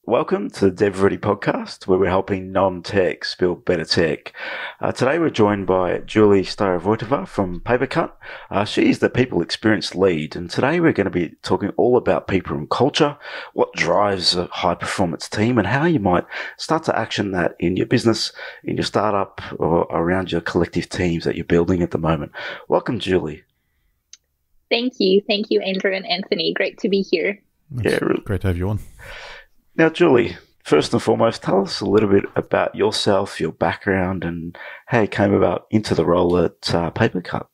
Welcome to the DevReady Podcast, where we're helping non-techs build better tech. Today we're joined by Julie Starovoitova from PaperCut. She's the People Experience Lead, and today we're going to be talking all about people and culture, what drives a high-performance team, and how you might start to action that in your business, in your startup, or around your collective teams that you're building at the moment. Welcome, Julie. Thank you, Andrew and Anthony. Great to be here. Really great to have you on. Now, Julie, first and foremost, tell us a little bit about yourself, your background, and how you came about into the role at PaperCut.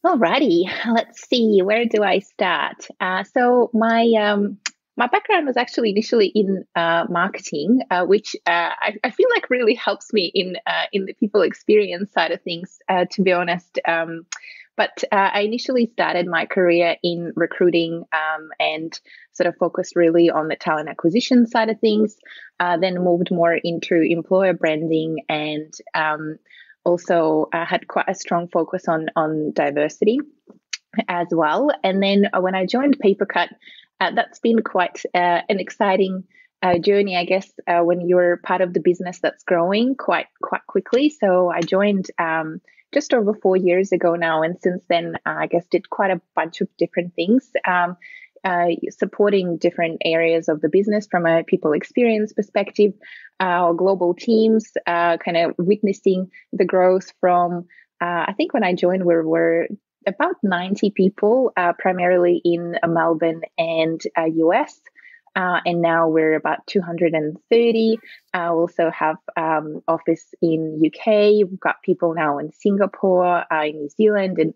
Alrighty, let's see. Where do I start? So my background was actually initially in marketing, which I feel like really helps me in the people experience side of things. To be honest. But I initially started my career in recruiting and sort of focused really on the talent acquisition side of things, then moved more into employer branding and also had quite a strong focus on diversity as well. And then when I joined PaperCut, that's been quite an exciting journey, I guess, when you're part of the business that's growing quite quickly. So I joined just over 4 years ago now. And since then, I guess, did quite a bunch of different things, supporting different areas of the business from a people experience perspective, global teams, kind of witnessing the growth from, I think when I joined, we were about 90 people, primarily in Melbourne and US. And now we're about 230. Also have office in UK. We've got people now in Singapore, in New Zealand, and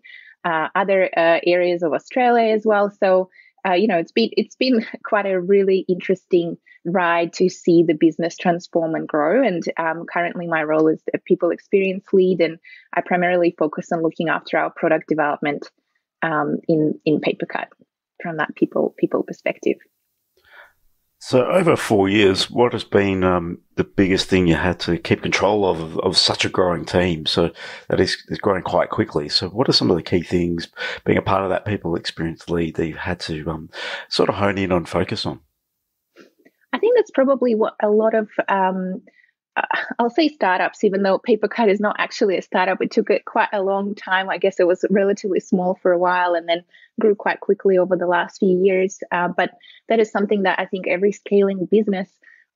other areas of Australia as well. So it's been quite a really interesting ride to see the business transform and grow. And currently, my role is a people experience lead, and I primarily focus on looking after our product development in PaperCut from that people perspective. So over 4 years, what has been the biggest thing you had to keep control of such a growing team? So that is growing quite quickly. So what are some of the key things being a part of that people experience lead that you've had to sort of hone in on, focus on? I think that's probably what a lot of, I'll say startups, even though PaperCut is not actually a startup. It took it quite a long time. I guess it was relatively small for a while and then grew quite quickly over the last few years. But that is something that I think every scaling business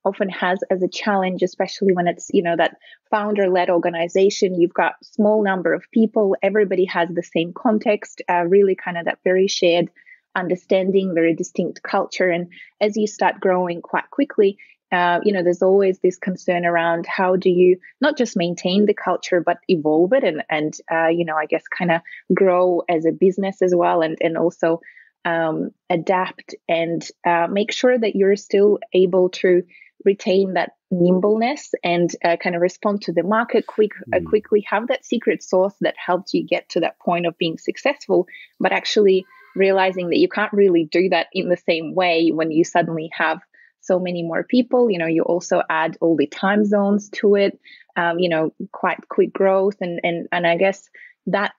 often has as a challenge, especially when it's, that founder-led organization. You've got small number of people. Everybody has the same context, really kind of that very shared understanding, very distinct culture. And as you start growing quite quickly, there's always this concern around how do you not just maintain the culture, but evolve it and I guess kind of grow as a business as well, and also adapt and make sure that you're still able to retain that nimbleness and kind of respond to the market quickly, have that secret sauce that helps you get to that point of being successful, but actually realizing that you can't really do that in the same way when you suddenly have so many more people. You also add all the time zones to it, quite quick growth. And I guess that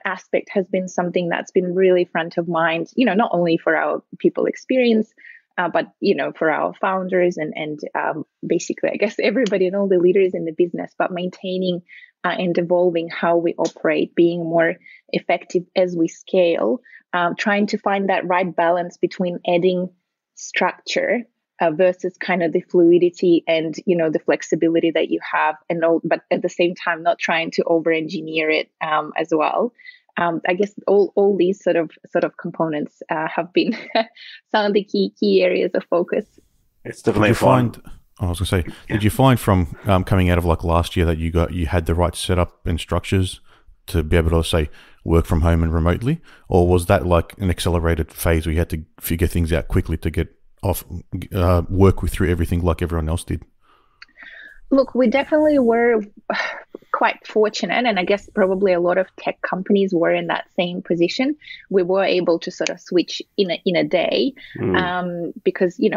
aspect has been something that's been really front of mind, not only for our people experience, but, for our founders and basically, I guess, everybody and all the leaders in the business, but maintaining and evolving how we operate, being more effective as we scale, trying to find that right balance between adding structure versus kind of the fluidity and, the flexibility that you have, but at the same time, not trying to over-engineer it as well. I guess all these sort of components have been some of the key areas of focus. It's definitely fun. Did you find from coming out of like last year that you had the right setup and structures to be able to say work from home and remotely, or was that like an accelerated phase where you had to figure things out quickly to get off, work through everything like everyone else did? Look, we definitely were quite fortunate, and I guess probably a lot of tech companies were in that same position. We were able to sort of switch in a day because, we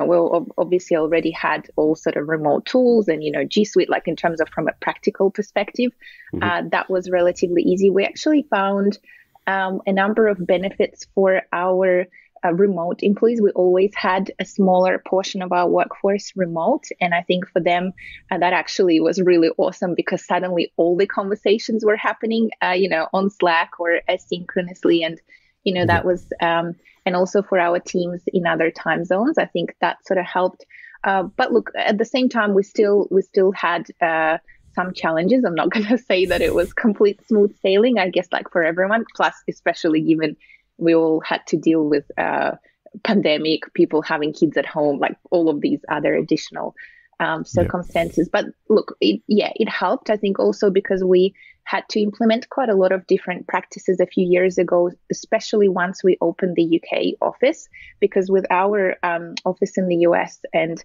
obviously already had all sort of remote tools and, G Suite, like in terms of from a practical perspective, that was relatively easy. We actually found a number of benefits for our remote employees. We always had a smaller portion of our workforce remote. And I think for them, that actually was really awesome because suddenly all the conversations were happening, on Slack or asynchronously. And, that was, and also for our teams in other time zones, I think that sort of helped. But look, at the same time, we still had some challenges. I'm not going to say that it was complete smooth sailing, I guess, like for everyone, plus especially given we all had to deal with pandemic, people having kids at home, like all of these other additional circumstances. But look, it helped, I think, also because we had to implement quite a lot of different practices a few years ago, especially once we opened the UK office, because with our office in the US and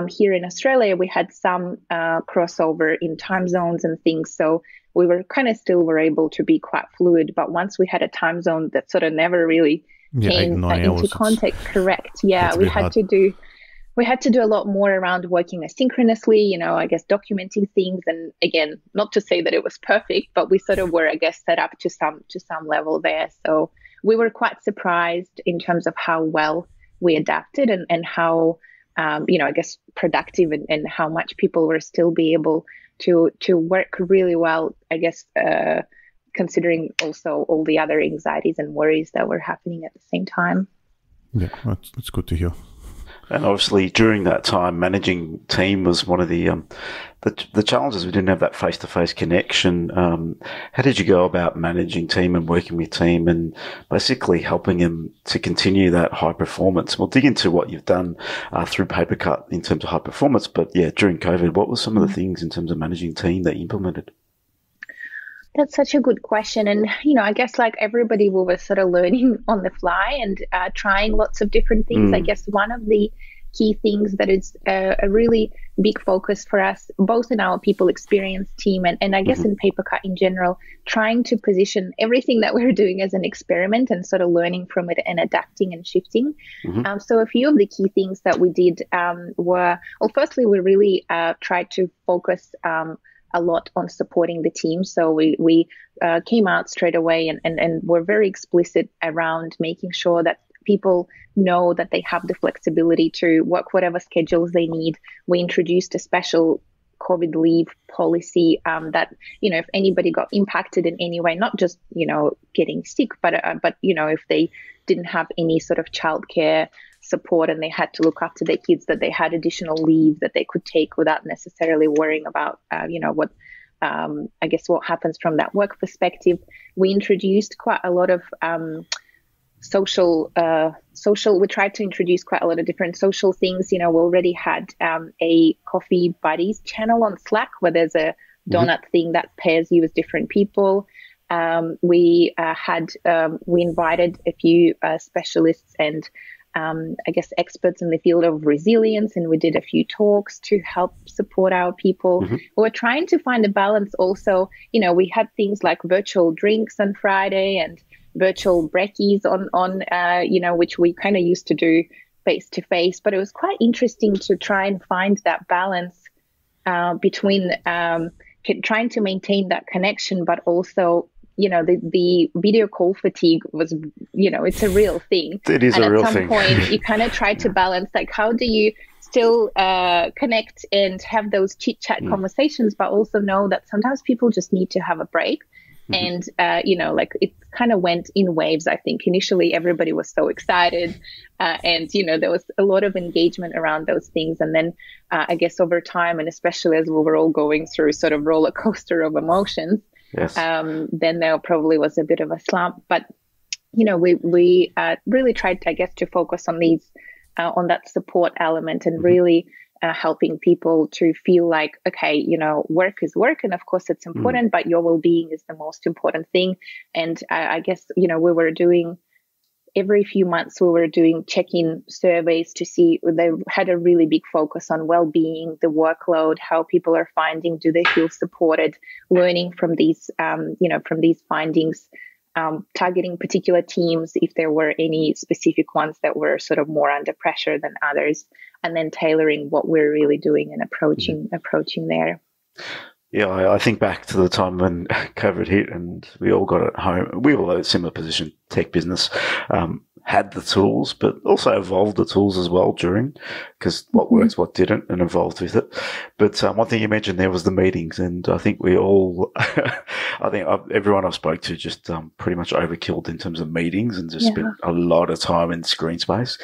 here in Australia, we had some crossover in time zones and things. So we were were able to be quite fluid. But once we had a time zone that sort of never really came into contact, correct. Yeah, we had to do a lot more around working asynchronously, I guess documenting things. And again, not to say that it was perfect, but we sort of were, I guess, set up to some level there. So we were quite surprised in terms of how well we adapted and how I guess productive and how much people were still be able to work really well, I guess, considering also all the other anxieties and worries that were happening at the same time. Yeah, that's good to hear. And obviously, during that time, managing team was one of the challenges. We didn't have that face-to-face connection. How did you go about managing team and working with team and basically helping them to continue that high performance? We'll dig into what you've done through PaperCut in terms of high performance. But yeah, during COVID, what were some of the things in terms of managing team that you implemented? That's such a good question. And, I guess like everybody, we were sort of learning on the fly and trying lots of different things. I guess one of the key things that is a really big focus for us, both in our people experience team and I guess in PaperCut in general, trying to position everything that we're doing as an experiment and sort of learning from it and adapting and shifting. So a few of the key things that we did were, well, firstly, we really tried to focus a lot on supporting the team. So we came out straight away and were very explicit around making sure that people know that they have the flexibility to work whatever schedules they need. We introduced a special COVID leave policy that, if anybody got impacted in any way, not just, getting sick, but if they didn't have any sort of childcare support and they had to look after their kids, that they had additional leave that they could take without necessarily worrying about, what happens from that work perspective. We introduced quite a lot of we tried to introduce quite a lot of different social things. We already had a coffee buddies channel on Slack where there's a donut thing that pairs you with different people. We invited a few specialists and experts in the field of resilience, and we did a few talks to help support our people. We're trying to find a balance also. We had things like virtual drinks on Friday and virtual brekkies on which we kind of used to do face to face, but it was quite interesting to try and find that balance between trying to maintain that connection, but also the video call fatigue was, it's a real thing. It is a real thing. And at some point, you kind of try to balance, like, how do you still connect and have those chit-chat conversations, but also know that sometimes people just need to have a break. And, it kind of went in waves, I think. Initially, everybody was so excited and, there was a lot of engagement around those things. And then I guess over time, and especially as we were all going through sort of roller coaster of emotions, yes. Then there probably was a bit of a slump. But, we really tried, I guess, to focus on these, on that support element and really helping people to feel like, okay, work is work. And of course it's important, but your well-being is the most important thing. And I guess, we were doing every few months, we were doing check-in surveys to see, they had a really big focus on well-being, the workload, how people are finding, do they feel supported, learning from these, from these findings, targeting particular teams if there were any specific ones that were sort of more under pressure than others, and then tailoring what we're really doing and approaching there. Yeah, I think back to the time when COVID hit and we all got at home. We all had a similar position, tech business. had the tools, but also evolved the tools as well during, because what works, what didn't, and evolved with it. But one thing you mentioned there was the meetings, and I think we all, everyone I've spoke to just pretty much overkilled in terms of meetings and just spent a lot of time in screen space.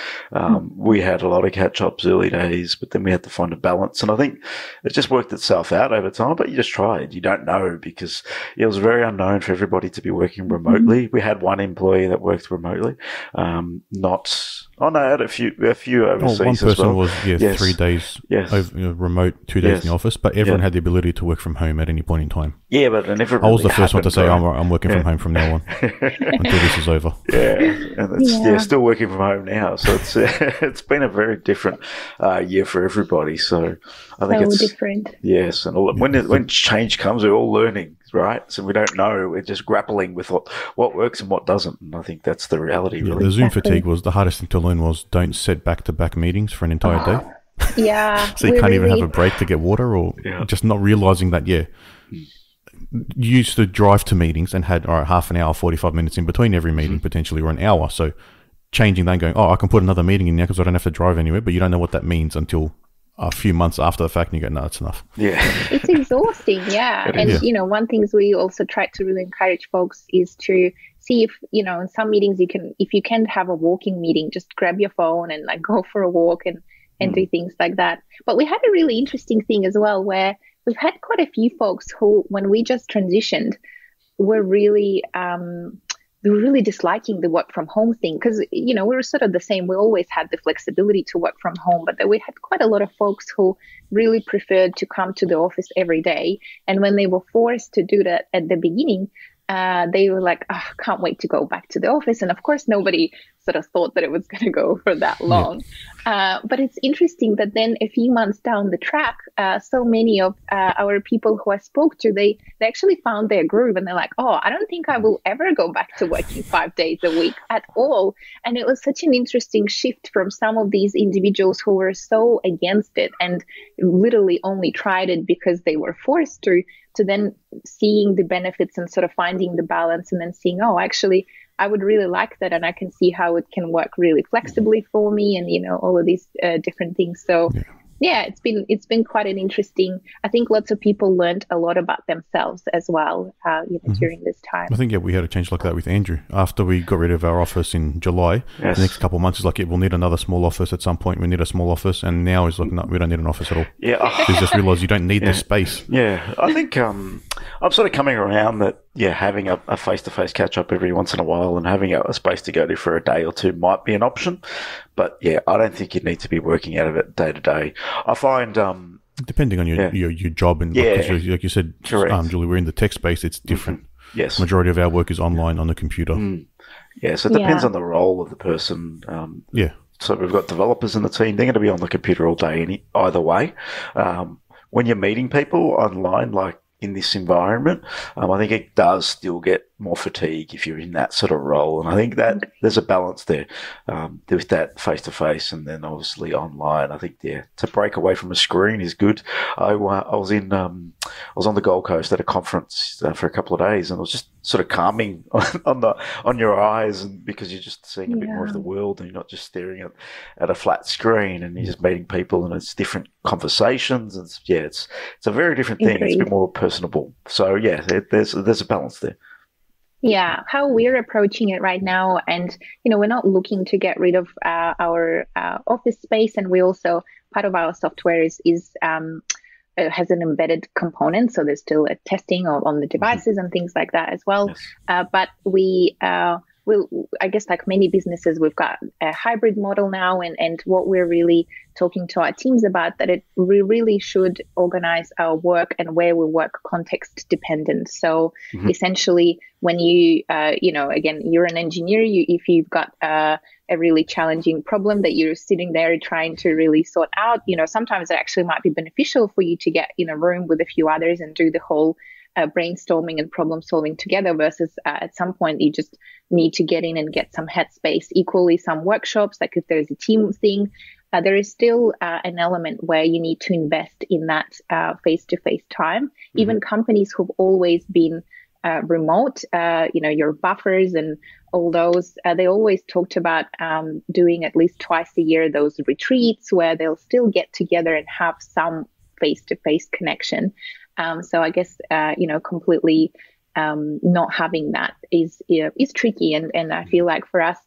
We had a lot of catch-ups early days, but then we had to find a balance, and I think it just worked itself out over time, but you just tried. You don't know, because it was very unknown for everybody to be working remotely. We had one employee that worked remotely. I had a few overseas. One person as well. was 3 days over, remote, 2 days in the office, but everyone had the ability to work from home at any point in time. Yeah, but it never. I was the first one to say I'm working from home from now on until this is over. Yeah, and it's still working from home now. So it's it's been a very different year for everybody. So I think it's different. Yes, and when change comes, we're all learning, right? So we don't know. We're just grappling with what works and what doesn't. And I think that's the reality. Really, the Zoom fatigue was the hardest thing to learn. Was don't set back-to-back meetings for an entire day. Yeah. So you can't even have a break to get water, or just not realizing that. You used to drive to meetings and had half an hour, 45 minutes in between every meeting, potentially, or an hour. So changing that and going, I can put another meeting in there because I don't have to drive anywhere, but you don't know what that means until a few months after the fact, and you go, no, it's enough. Yeah. It's exhausting, And, one things we also try to really encourage folks is to see if, in some meetings if you can have a walking meeting, just grab your phone and go for a walk and do things like that. But we had a really interesting thing as well, where we've had quite a few folks who, when we just transitioned, were really disliking the work from home thing, because we were sort of the same. We always had the flexibility to work from home, but then we had quite a lot of folks who really preferred to come to the office every day. And when they were forced to do that at the beginning, they were like, can't wait to go back to the office. And of course, nobody sort of thought that it was going to go for that long. But it's interesting that then a few months down the track, so many of our people who I spoke to, they actually found their groove, and they're like, I don't think I will ever go back to working 5 days a week at all. And it was such an interesting shift from some of these individuals who were so against it and literally only tried it because they were forced to then seeing the benefits and sort of finding the balance, and then seeing, actually, I would really like that, and I can see how it can work really flexibly for me, and all of these different things. So it's been quite an interesting. I think lots of people learned a lot about themselves as well, during this time. I think we had a change like that with Andrew after we got rid of our office in July. Yes. The next couple of months is like, we'll need another small office at some point. We need a small office, and now it's like, no, we don't need an office at all. Yeah, you just realize you don't need the space. Yeah, I think I'm sort of coming around that. Yeah, having a face-to-face catch-up every once in a while and having a space to go to for a day or two might be an option. But, I don't think you need to be working out of it day to day. I find... depending on your job, and like you said, Julie, we're in the tech space, it's different. Yes. Majority of our work is online on the computer. Yeah, so it depends on the role of the person. So we've got developers in the team. They're going to be on the computer all day either way. When you're meeting people online, like in this environment, I think it does still get more fatigue if you're in that sort of role. And I think that there's a balance there with that face-to-face and then obviously online. I think, to break away from a screen is good. I was on the Gold Coast at a conference for a couple of days, and it was just sort of calming on your eyes, and because you're just seeing a bit more of the world, and you're not just staring at a flat screen, and you're just meeting people, and it's different conversations, and it's a very different thing. It's a bit more personable. So there's a balance there. Yeah, how we're approaching it right now, and we're not looking to get rid of our office space, and we also, part of our software is has an embedded component, so there's still a testing on the devices and things like that as well. Yes. But we I guess, like many businesses, we've got a hybrid model now, and what we're really talking to our teams about, that we really should organize our work and where we work context dependent. So essentially, when you, again, you're an engineer, if you've got a really challenging problem that you're sitting there trying to really sort out, sometimes it actually might be beneficial for you to get in a room with a few others and do the whole brainstorming and problem solving together, versus at some point you just need to get in and get some headspace. Equally, some workshops, like if there's a team thing, there is still an element where you need to invest in that face-to-face time. Even companies who've always been remote, your buffers and all those, they always talked about doing at least twice a year those retreats where they'll still get together and have some face-to-face connection. So I guess, completely not having that is tricky. And I feel like for us,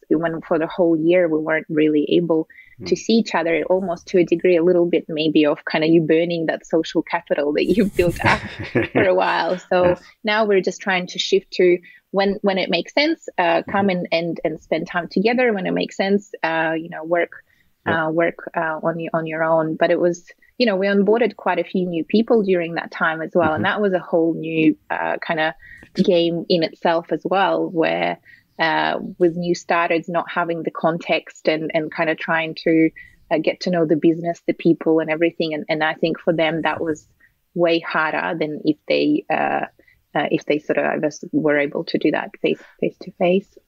for the whole year, we weren't really able to see each other, almost to a degree, a little bit maybe of kind of you burning that social capital that you've built up for a while. So now we're just trying to shift to when it makes sense, come and spend time together. When it makes sense, work on your own. But it was, we onboarded quite a few new people during that time as well. And that was a whole new kind of game in itself as well, where with new starters not having the context and kind of trying to get to know the business, the people and everything. And I think for them that was way harder than if they sort of, I guess, were able to do that face to face.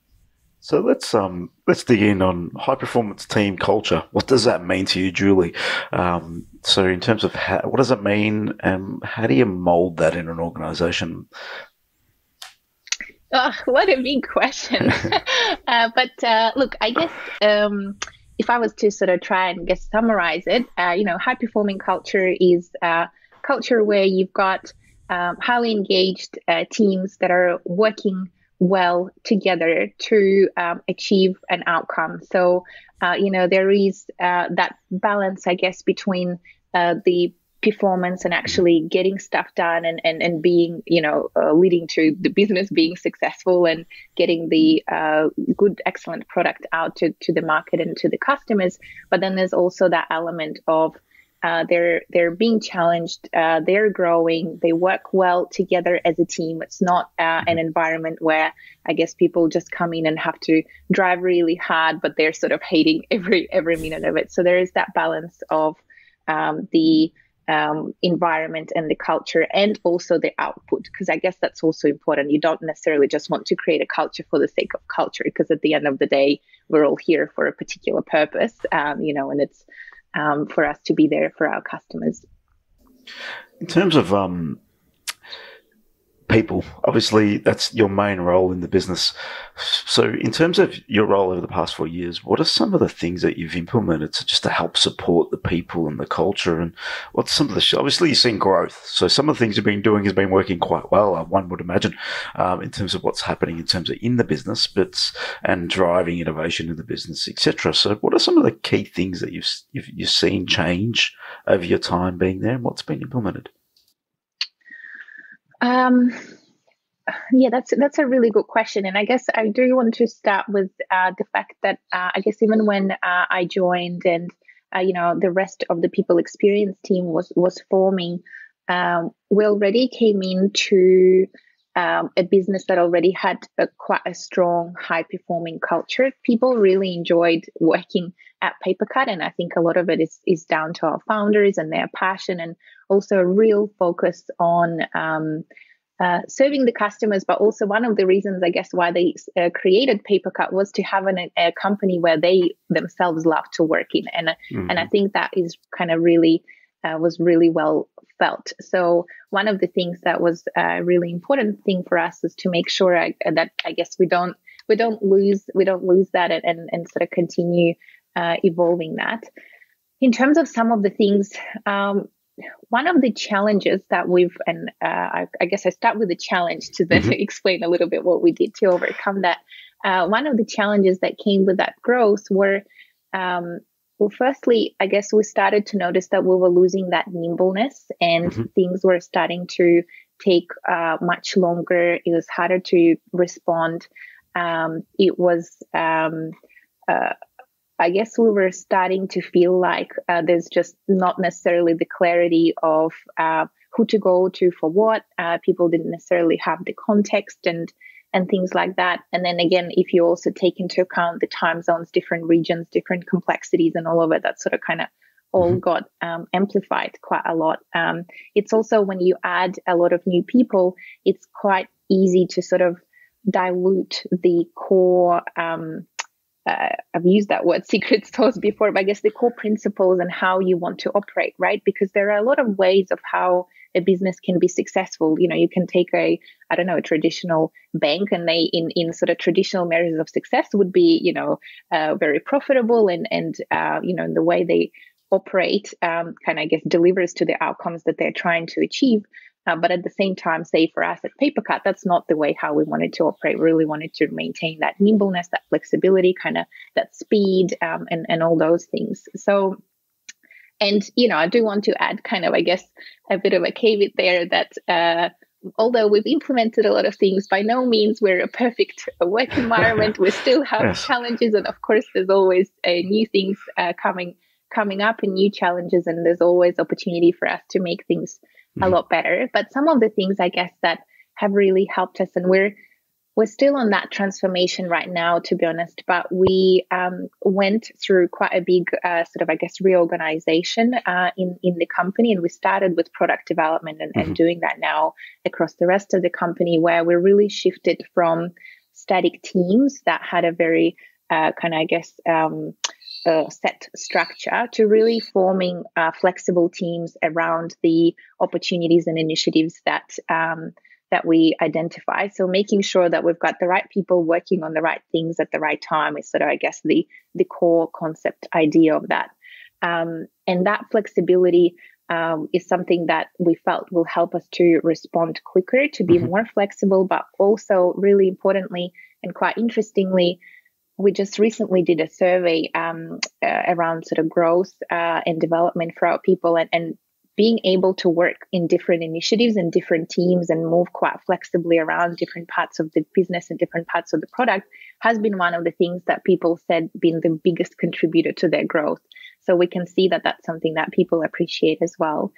So let's dig in on high performance team culture. What does that mean to you, Julie? So in terms of what does it mean, and how do you mold that in an organization? Oh, what a big question. But look, I guess if I was to sort of try and summarize it, high performing culture is a culture where you've got highly engaged teams that are working well together to achieve an outcome. So, there is that balance, I guess, between the performance and actually getting stuff done and being, leading to the business being successful and getting the good, excellent product out to the market and to the customers. But then there's also that element of they're being challenged, they're growing, they work well together as a team. It's not an environment where I guess people just come in and have to drive really hard, but they're sort of hating every minute of it. So there is that balance of the environment and the culture and also the output, because I guess that's also important. You don't necessarily just want to create a culture for the sake of culture, because at the end of the day, we're all here for a particular purpose, and it's for us to be there for our customers. In terms of people, obviously that's your main role in the business. So in terms of your role over the past 4 years, what are some of the things that you've implemented to help support the people and the culture? And what's some of the, obviously you've seen growth. So some of the things you've been doing has been working quite well, one would imagine, in terms of what's happening in terms of in the business, and driving innovation in the business, etc. So what are some of the key things that you've seen change over your time being there, and what's been implemented? Yeah, that's a really good question. And I guess I do want to start with the fact that I guess even when I joined and, the rest of the people experience team was forming, we already came into a business that already had quite a strong, high-performing culture. People really enjoyed working at PaperCut, and I think a lot of it is down to our founders and their passion, and also a real focus on serving the customers. But also one of the reasons, I guess, why they created PaperCut was to have a company where they themselves love to work in, and I think that is kind of really was really well felt. So one of the things that was a really important thing for us is to make sure that I guess we don't lose that and sort of continue evolving that. In terms of some of the things, one of the challenges that I guess I start with the challenge to then explain a little bit what we did to overcome that. One of the challenges that came with that growth were, well, firstly, I guess we started to notice that we were losing that nimbleness, and things were starting to take much longer. It was harder to respond. It was, I guess we were starting to feel like there's just not necessarily the clarity of who to go to for what. People didn't necessarily have the context and things like that. And then again, if you also take into account the time zones, different regions, different complexities and all of it, that sort of kind of all got amplified quite a lot. It's also when you add a lot of new people, it's quite easy to sort of dilute the core, I've used that word secret sauce before, but I guess the core principles and how you want to operate, right? Because there are a lot of ways of how a business can be successful. You can take a traditional bank, and they in sort of traditional measures of success would be, very profitable and the way they operate kind of, I guess, delivers to the outcomes that they're trying to achieve. But at the same time, say for us at PaperCut, that's not the way how we wanted to operate. We really wanted to maintain that nimbleness, that flexibility, kind of that speed, and all those things. So, and, I do want to add kind of, I guess, a bit of a caveat there that although we've implemented a lot of things, by no means we're a perfect work environment. We still have challenges. And of course, there's always new things coming up and new challenges. And there's always opportunity for us to make things a lot better. But some of the things, I guess, that have really helped us, and we're still on that transformation right now, to be honest, but we went through quite a big sort of, I guess, reorganization in the company. And we started with product development and doing that now across the rest of the company, where we really shifted from static teams that had a very kind of, I guess, set structure to really forming flexible teams around the opportunities and initiatives that we identify. So making sure that we've got the right people working on the right things at the right time is sort of, I guess, the core concept idea of that. And that flexibility is something that we felt will help us to respond quicker, to be more flexible, but also really importantly and quite interestingly, we just recently did a survey around sort of growth and development for our people, and being able to work in different initiatives and different teams and move quite flexibly around different parts of the business and different parts of the product has been one of the things that people said been the biggest contributor to their growth. So we can see that that's something that people appreciate as well.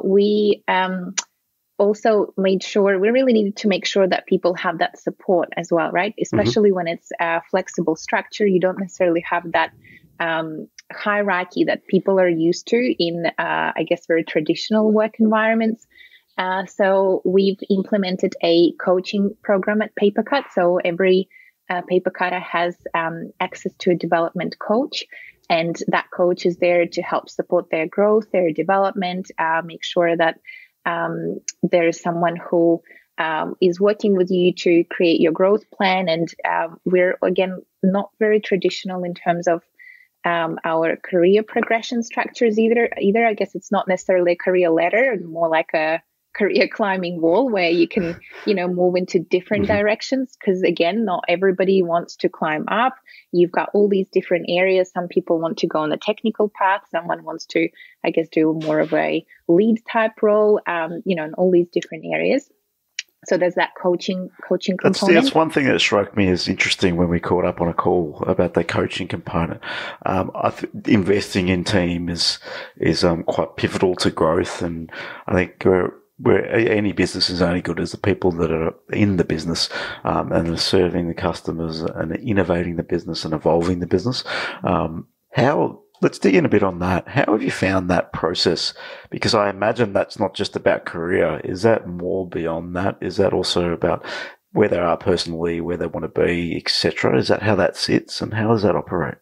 We also made sure, we really needed to make sure that people have that support as well, right? Especially when it's a flexible structure, you don't necessarily have that hierarchy that people are used to in, I guess, very traditional work environments. So we've implemented a coaching program at PaperCut. So every PaperCutter has access to a development coach, and that coach is there to help support their growth, their development, make sure that there is someone who is working with you to create your growth plan. And we're, again, not very traditional in terms of our career progression structures either. I guess it's not necessarily a career ladder, more like a career climbing wall where you can, move into different directions. Because again, not everybody wants to climb up. You've got all these different areas. Some people want to go on the technical path. Someone wants to, I guess, do more of a lead type role, in all these different areas. So there's that coaching component. That's one thing that struck me as interesting when we caught up on a call about the coaching component. Investing in team is quite pivotal to growth, and I think where any business is only good as the people that are in the business and are serving the customers and innovating the business and evolving the business. Let's dig in a bit on that. How have you found that process? Because I imagine that's not just about career. Is that more beyond that? Is that also about where they are personally, where they want to be, etc.? Is that how that sits, and how does that operate?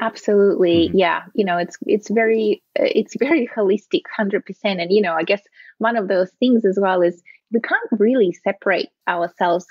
Absolutely. Yeah. It's very holistic, 100%. And, I guess one of those things as well is we can't really separate ourselves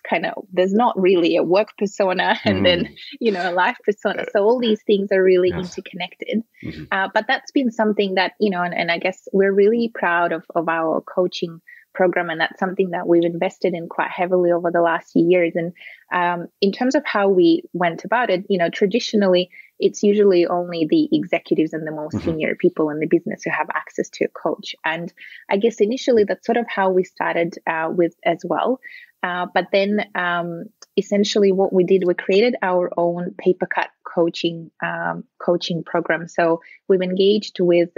there's not really a work persona and then, a life persona. So all these things are really interconnected. But that's been something that, and I guess we're really proud of our coaching program. And that's something that we've invested in quite heavily over the last few years. And in terms of how we went about it, traditionally, it's usually only the executives and the most senior people in the business who have access to a coach. And I guess initially that's sort of how we started with as well. But then essentially what we did, we created our own PaperCut coaching program. So we've engaged with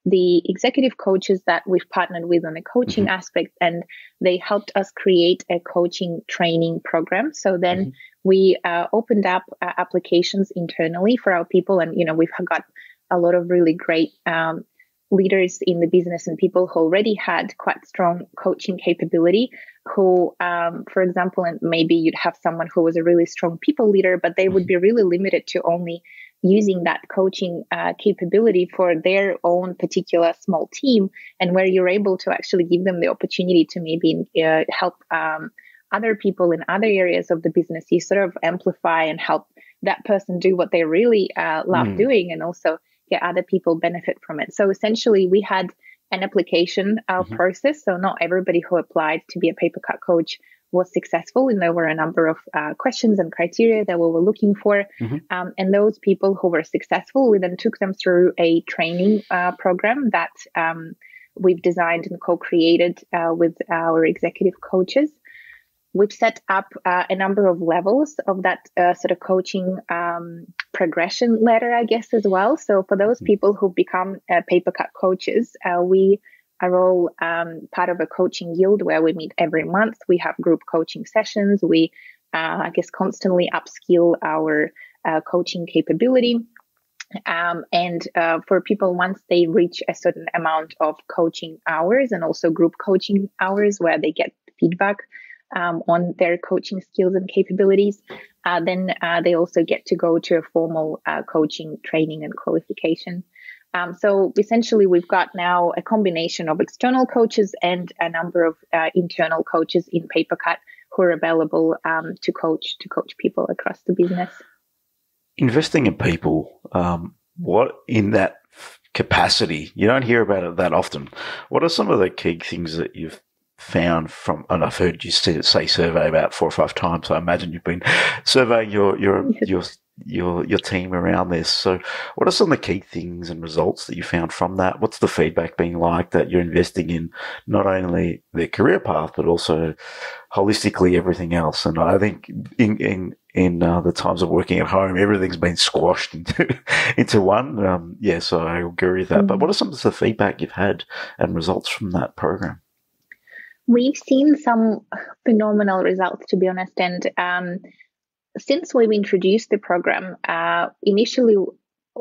the executive coaches that we've partnered with on the coaching aspect, and they helped us create a coaching training program. So then we opened up applications internally for our people, and we've got a lot of really great leaders in the business and people who already had quite strong coaching capability who, for example, and maybe you'd have someone who was a really strong people leader, but they would be really limited to only using that coaching capability for their own particular small team, and where you're able to actually give them the opportunity to maybe help other people in other areas of the business. You sort of amplify and help that person do what they really love doing, and also get other people benefit from it. So essentially, we had an application process. So not everybody who applied to be a PaperCut coach was successful, and there were a number of questions and criteria that we were looking for. And those people who were successful, we then took them through a training program that we've designed and co-created with our executive coaches. We've set up a number of levels of that sort of coaching progression ladder, I guess, as well. So for those people who become PaperCut coaches, we are all part of a coaching guild where we meet every month. We have group coaching sessions. We, I guess, constantly upskill our coaching capability. And for people, once they reach a certain amount of coaching hours and also group coaching hours where they get feedback on their coaching skills and capabilities, then they also get to go to a formal coaching training and qualification. So essentially, we've got now a combination of external coaches and a number of internal coaches in PaperCut who are available to coach people across the business. Investing in people, what in that capacity, you don't hear about it that often. What are some of the key things that you've found from, and I've heard you say survey about 4 or 5 times, so I imagine you've been surveying your team around this. So what are some of the key things and results that you found from that? What's the feedback being like that you're investing in not only their career path, but also holistically everything else? And I think in the times of working at home, everything's been squashed into one. So I agree with that. But what are some of the feedback you've had and results from that program? We've seen some phenomenal results, to be honest. And since we've introduced the program, initially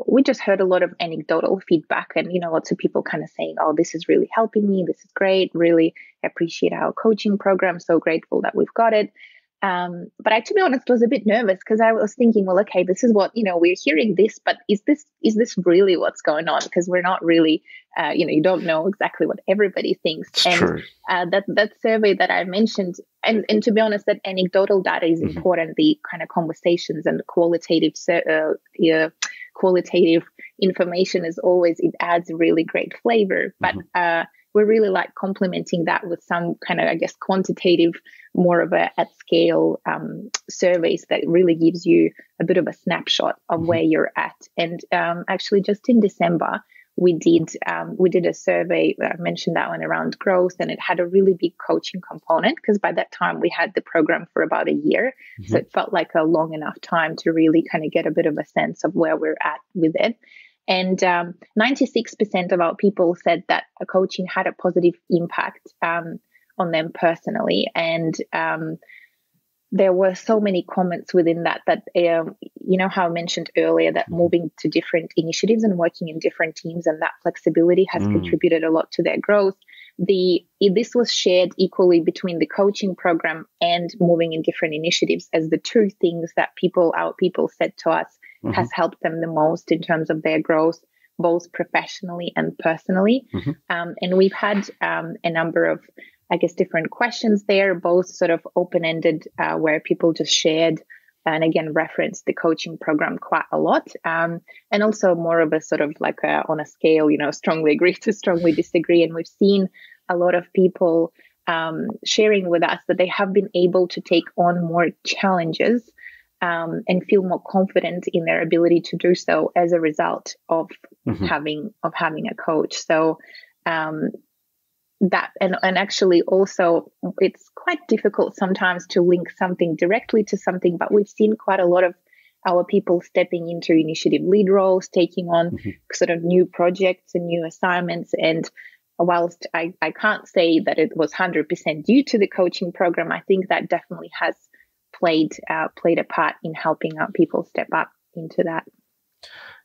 we just heard a lot of anecdotal feedback, and lots of people kind of saying, "Oh, this is really helping me. This is great. Really appreciate our coaching program. So grateful that we've got it." But I, to be honest, was a bit nervous because I was thinking, well, okay, this is what, we're hearing this, but is this really what's going on? Because we're not really, you don't know exactly what everybody thinks. It's and true. That survey that I mentioned, and to be honest, that anecdotal data is important. The kind of conversations and the qualitative information is always, it adds really great flavor. But we're really like complementing that with some kind of, I guess, quantitative, more of a at scale surveys that really gives you a bit of a snapshot of where you're at. And actually, just in December, we did a survey. I mentioned that one around growth, and it had a really big coaching component because by that time we had the program for about a year, so it felt like a long enough time to really kind of get a bit of a sense of where we're at with it. And 96% of our people said that coaching had a positive impact on them personally. And there were so many comments within that how I mentioned earlier that moving to different initiatives and working in different teams and that flexibility has contributed a lot to their growth. This was shared equally between the coaching program and moving in different initiatives as the two things that our people said to us has helped them the most in terms of their growth, both professionally and personally. And we've had a number of, I guess, different questions there, both sort of open-ended, where people just shared and again referenced the coaching program quite a lot, and also more of a sort of like on a scale, strongly agree to strongly disagree. And we've seen a lot of people sharing with us that they have been able to take on more challenges and feel more confident in their ability to do so as a result of having a coach. So that and actually also it's quite difficult sometimes to link something directly to something, but we've seen quite a lot of our people stepping into initiative lead roles, taking on sort of new projects and new assignments. And whilst I can't say that it was 100% due to the coaching program, I think that definitely has played a part in helping our people step up into that.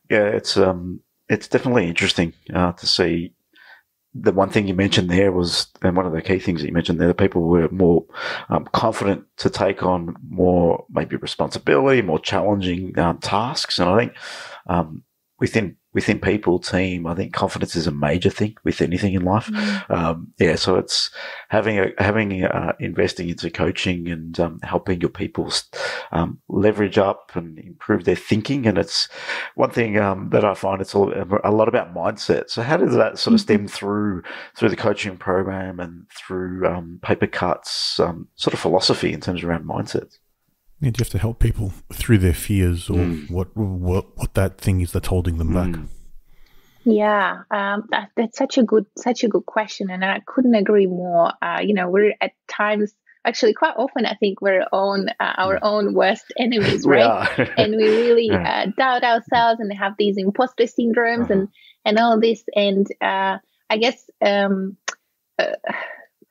Yeah, it's definitely interesting to see the one thing you mentioned there was, and one of the key things that you mentioned there, that people were more confident to take on more maybe responsibility, more challenging tasks. And I think within people, team, I think confidence is a major thing with anything in life. So it's investing into coaching and helping your people leverage up and improve their thinking. And it's one thing that I find it's a lot about mindset. So how does that sort of stem through the coaching program and through PaperCut's sort of philosophy in terms of around mindsets? Yeah, do you have to help people through their fears or what that thing is that's holding them back? Yeah, that's such a good question, and I couldn't agree more. We're at times, actually quite often, I think we're our own worst enemies, right? And we really doubt ourselves and have these imposter syndromes and all this. And I guess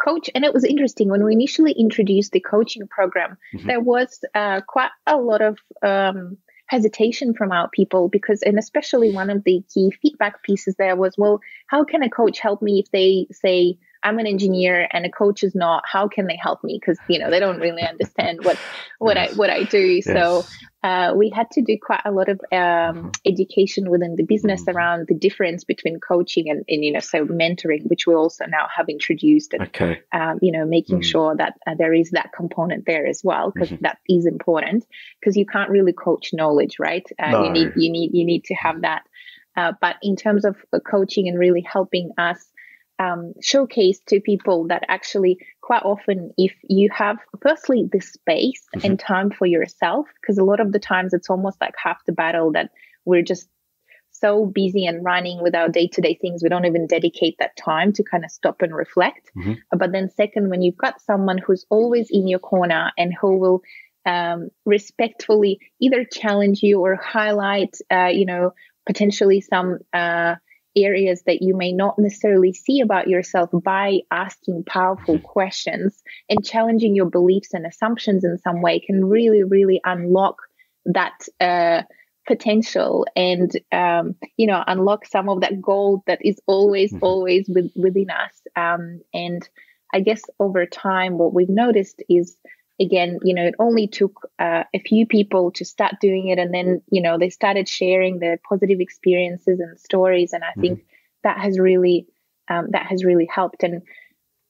coach, and it was interesting when we initially introduced the coaching program, there was quite a lot of hesitation from our people and especially one of the key feedback pieces there was, well, how can a coach help me if they say I'm an engineer and a coach is not? How can they help me? Because they don't really understand what I do. Yes. So we had to do quite a lot of education within the business around the difference between coaching and so mentoring, which we also now have introduced. And, making sure that there is that component there as well, because that is important. Because you can't really coach knowledge, right? No. You need to have that. But in terms of coaching and really helping us showcase to people that actually quite often, if you have firstly the space and time for yourself, because a lot of the times it's almost like half the battle that we're just so busy and running with our day-to-day things, we don't even dedicate that time to kind of stop and reflect. But then second, when you've got someone who's always in your corner and who will respectfully either challenge you or highlight potentially some areas that you may not necessarily see about yourself by asking powerful questions and challenging your beliefs and assumptions in some way, can really, really unlock that potential and, unlock some of that gold that is always within us. And I guess over time, what we've noticed is, again, it only took a few people to start doing it, and then they started sharing their positive experiences and stories, and I think that has really helped. And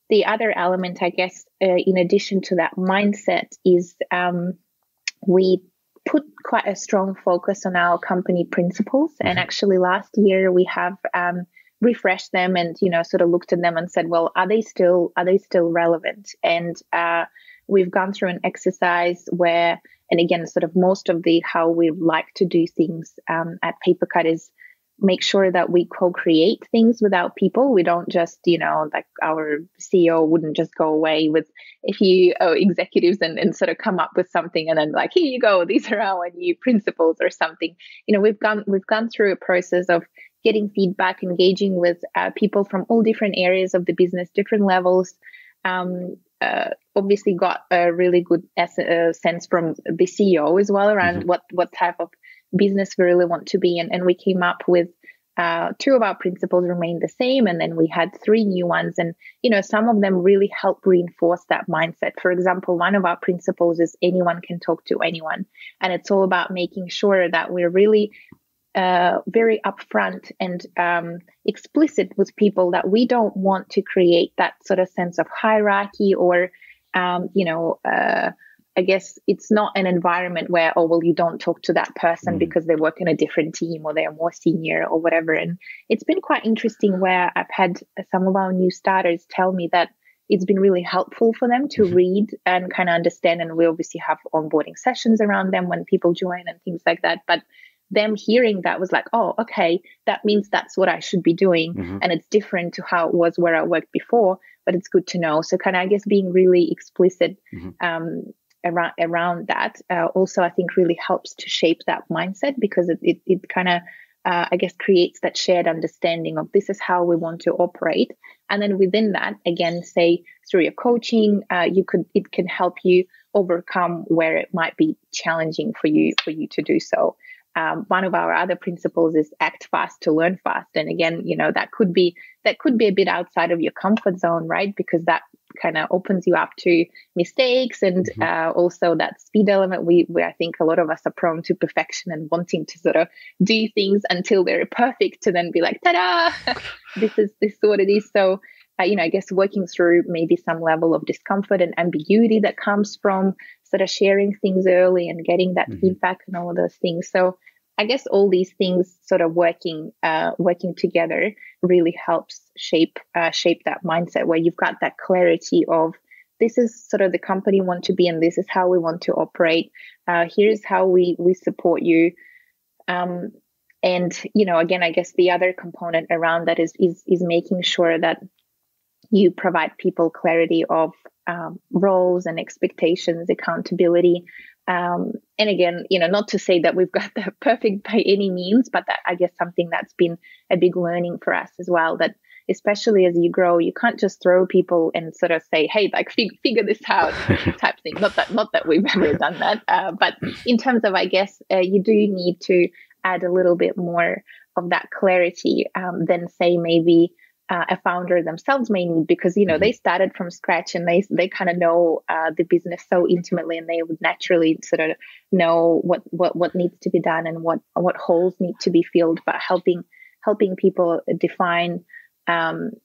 the other element, I guess, in addition to that mindset, is we put quite a strong focus on our company principles. And actually, last year we have refreshed them and sort of looked at them and said, well, are they still relevant? And we've gone through an exercise where, and again, sort of most of how we like to do things at PaperCut is make sure that we co-create things with our people. We don't just, like our CEO wouldn't just go away with a few executives and sort of come up with something and then like, here you go, these are our new principles or something. We've gone through a process of getting feedback, engaging with people from all different areas of the business, different levels. Obviously got a really good sense from the CEO as well around what type of business we really want to be. And we came up with 2 of our principles remained the same. And then we had 3 new ones. And, some of them really help reinforce that mindset. For example, one of our principles is anyone can talk to anyone. And it's all about making sure that we're really very upfront and explicit with people that we don't want to create that sort of sense of hierarchy or, I guess it's not an environment where, you don't talk to that person because they work in a different team or they are more senior or whatever. And it's been quite interesting where I've had some of our new starters tell me that it's been really helpful for them to read and kind of understand. And we obviously have onboarding sessions around them when people join and things like that. But them hearing that was like, oh, okay, that means that's what I should be doing. And it's different to how it was where I worked before, but it's good to know. So kind of, I guess, being really explicit around that also, I think, really helps to shape that mindset because it kind of, I guess, creates that shared understanding of this is how we want to operate. And then within that, again, say through your coaching, it can help you overcome where it might be challenging for you to do so. one of our other principles is act fast to learn fast. And again, that could be a bit outside of your comfort zone, right? Because that kind of opens you up to mistakes and also that speed element. We I think a lot of us are prone to perfection and wanting to sort of do things until they're perfect to then be like, ta-da, this is what it is. So, I guess working through maybe some level of discomfort and ambiguity that comes from sort of sharing things early and getting that feedback and all of those things. So I guess all these things sort of working together really helps shape that mindset where you've got that clarity of this is sort of the company we want to be and this is how we want to operate. Here's how we support you. And, again, I guess the other component around that is making sure that you provide people clarity of roles and expectations, accountability. And again, not to say that we've got that perfect by any means, but that I guess something that's been a big learning for us as well, that especially as you grow, you can't just throw people and sort of say, hey, like figure this out type thing. Not that we've ever done that. But in terms of, I guess, you do need to add a little bit more of that clarity than say maybe a founder themselves may need, because they started from scratch and they kind of know the business so intimately, and they would naturally sort of know what needs to be done and what holes need to be filled. But helping people define, and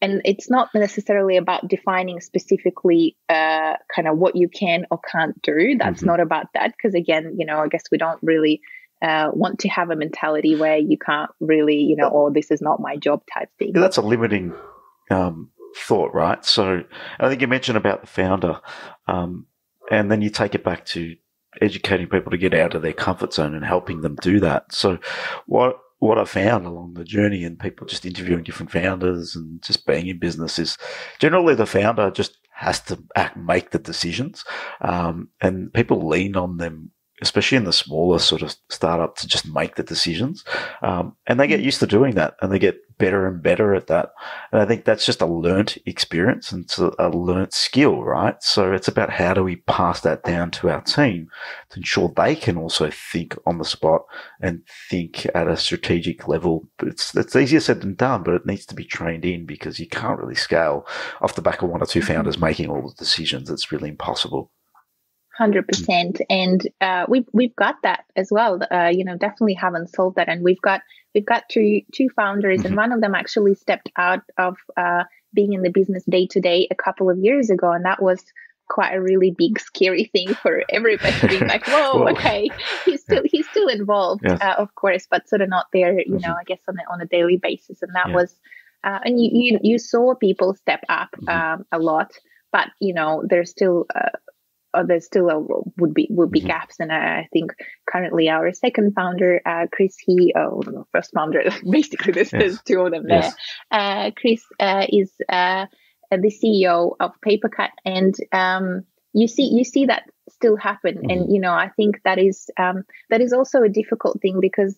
it's not necessarily about defining specifically kind of what you can or can't do. That's not about that, because again, I guess we don't really want to have a mentality where you can't really, oh, this is not my job type thing. Yeah, that's a limiting thought, right? So I think you mentioned about the founder, and then you take it back to educating people to get out of their comfort zone and helping them do that. So what I found along the journey and people just interviewing different founders and just being in business is generally the founder just has to make the decisions, and people lean on them, especially in the smaller sort of startup, to just make the decisions. And they get used to doing that and they get better and better at that. And I think that's just a learnt experience and it's a learnt skill, right? So it's about how do we pass that down to our team to ensure they can also think on the spot and think at a strategic level. It's easier said than done, but it needs to be trained in, because you can't really scale off the back of one or two founders making all the decisions. It's really impossible. 100%, and we've got that as well. Definitely haven't solved that, and we've got two founders, and one of them actually stepped out of being in the business day to day a couple of years ago, and that was quite a really big, scary thing for everybody. Being like, whoa, okay, he's still involved, yes. Of course, but sort of not there, I guess on a daily basis, and that was, and you saw people step up a lot, but there's still. Would be gaps, and I think currently our second founder, Chris, first founder, basically there's two of them there. Yes. Chris is the CEO of PaperCut, and you see that still happen, and I think that is also a difficult thing, because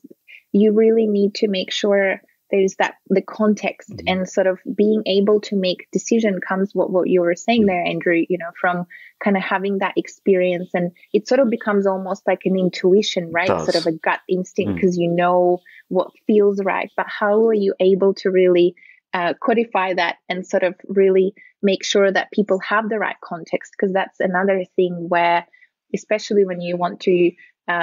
you really need to make sure there's the context and sort of being able to make decision comes what you were saying there, Andrew, from kind of having that experience, and it sort of becomes almost like an intuition, right? Sort of a gut instinct, because you know what feels right. But how are you able to really codify that and sort of really make sure that people have the right context? Because that's another thing where, especially when you want to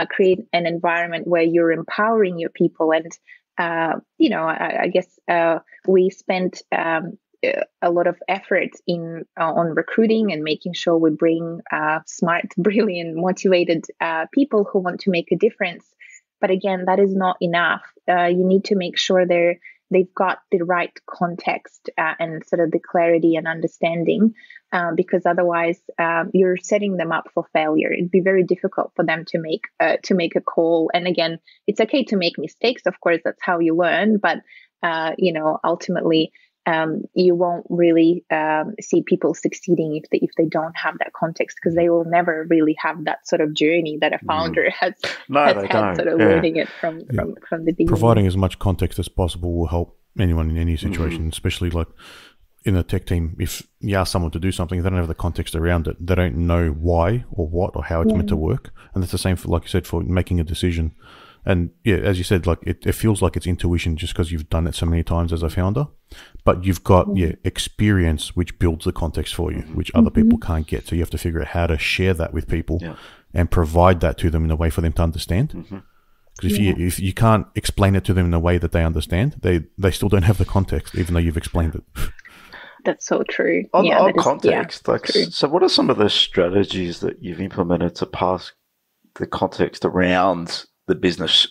create an environment where you're empowering your people, and I guess we spent a lot of effort on recruiting and making sure we bring smart, brilliant, motivated people who want to make a difference. But again, that is not enough. You need to make sure they've got the right context and sort of the clarity and understanding, because otherwise you're setting them up for failure. It'd be very difficult for them to make a call. And again, it's okay to make mistakes. Of course, that's how you learn. But ultimately, you won't really see people succeeding if they don't have that context, because they will never really have that sort of journey that a founder has had sort of learning it from the beginning. Providing as much context as possible will help anyone in any situation, especially like in a tech team. If you ask someone to do something, they don't have the context around it. They don't know why or what or how it's meant to work. And that's the same for, like you said, for making a decision. And yeah, as you said, like it feels like it's intuition just because you've done it so many times as a founder, but you've got experience which builds the context for you, which other people can't get. So you have to figure out how to share that with people and provide that to them in a way for them to understand. Because if you can't explain it to them in a way that they understand, they still don't have the context, even though you've explained it. That's so true. On context, so what are some of the strategies that you've implemented to pass the context around the business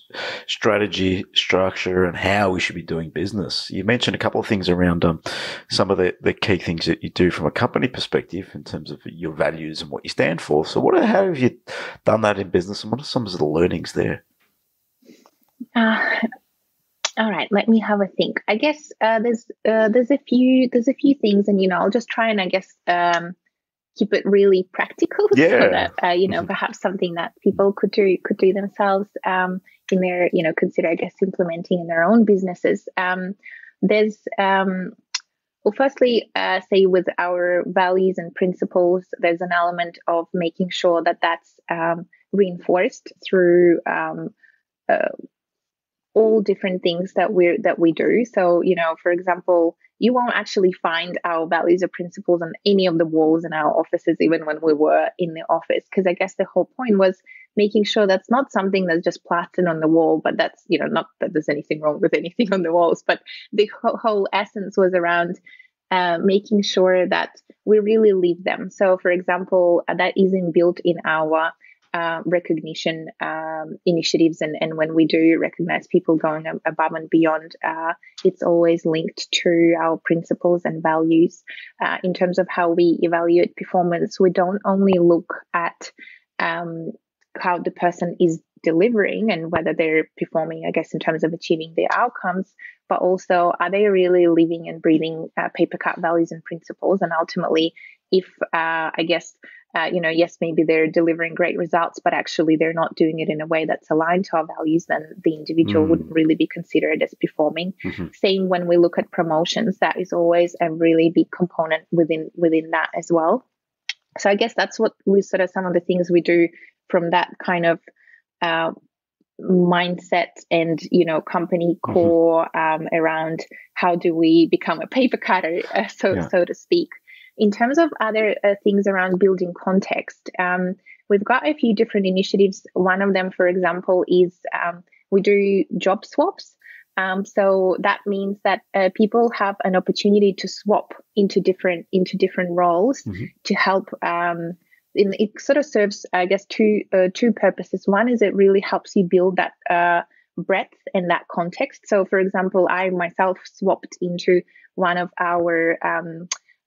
strategy, structure, and how we should be doing business? You mentioned a couple of things around some of the key things that you do from a company perspective in terms of your values and what you stand for. So how have you done that in business, and what are some of the learnings there? All right, let me have a think. I guess there's a few things, and I'll just try and keep it really practical, so that perhaps something that people could do themselves in their consider implementing in their own businesses. There's firstly, say with our values and principles, there's an element of making sure that that's reinforced through all different things that we do. So, for example, you won't actually find our values or principles on any of the walls in our offices, even when we were in the office, because I guess the whole point was making sure that's not something that's just plastered on the wall, but that's, not that there's anything wrong with anything on the walls, but the whole essence was around making sure that we really live them. So, for example, that isn't built in our recognition initiatives, and when we do recognize people going above and beyond, it's always linked to our principles and values. In terms of how we evaluate performance, we don't only look at how the person is delivering and whether they're performing, in terms of achieving their outcomes, but also are they really living and breathing PaperCut values and principles. And ultimately, if yes, maybe they're delivering great results, but actually they're not doing it in a way that's aligned to our values, then the individual wouldn't really be considered as performing. Same when we look at promotions, that is always a really big component within that as well. So I guess that's what we sort of some of the things we do from that kind of mindset and company core around how do we become a paper cutter, so to speak. In terms of other things around building context, we've got a few different initiatives. One of them, for example, is we do job swaps. So that means that people have an opportunity to swap into different roles to help. It sort of serves, I guess, two purposes. One is it really helps you build that breadth and that context. So, for example, I myself swapped into one of our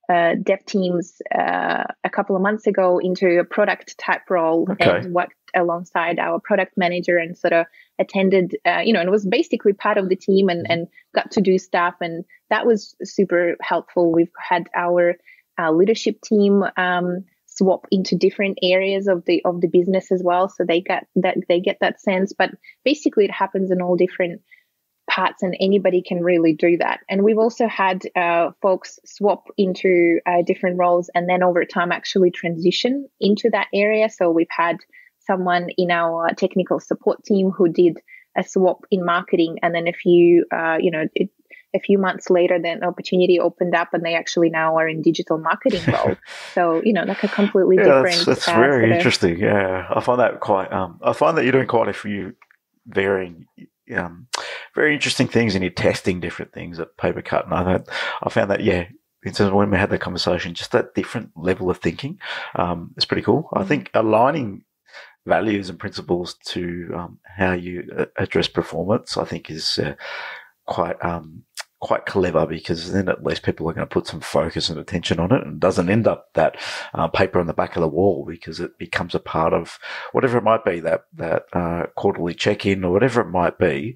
dev teams a couple of months ago into a product type role and worked alongside our product manager and sort of attended, and was basically part of the team and got to do stuff. And that was super helpful. We've had our leadership team swap into different areas of the business as well. So they get that sense, but basically it happens in all different parts and anybody can really do that. And we've also had folks swap into different roles and then over time actually transition into that area. So we've had someone in our technical support team who did a swap in marketing, and then a few months later, then opportunity opened up, and they actually now are in digital marketing role. So like a completely different. That's very interesting. Yeah, I find that quite. I find that you're doing quite a few varying, very interesting things, and you're testing different things at PaperCut. And I found that in terms of when we had that conversation, just that different level of thinking, is pretty cool. I think aligning values and principles to how you address performance, I think is quite clever, because then at least people are going to put some focus and attention on it, and it doesn't end up that paper on the back of the wall, because it becomes a part of whatever it might be, that quarterly check-in or whatever it might be.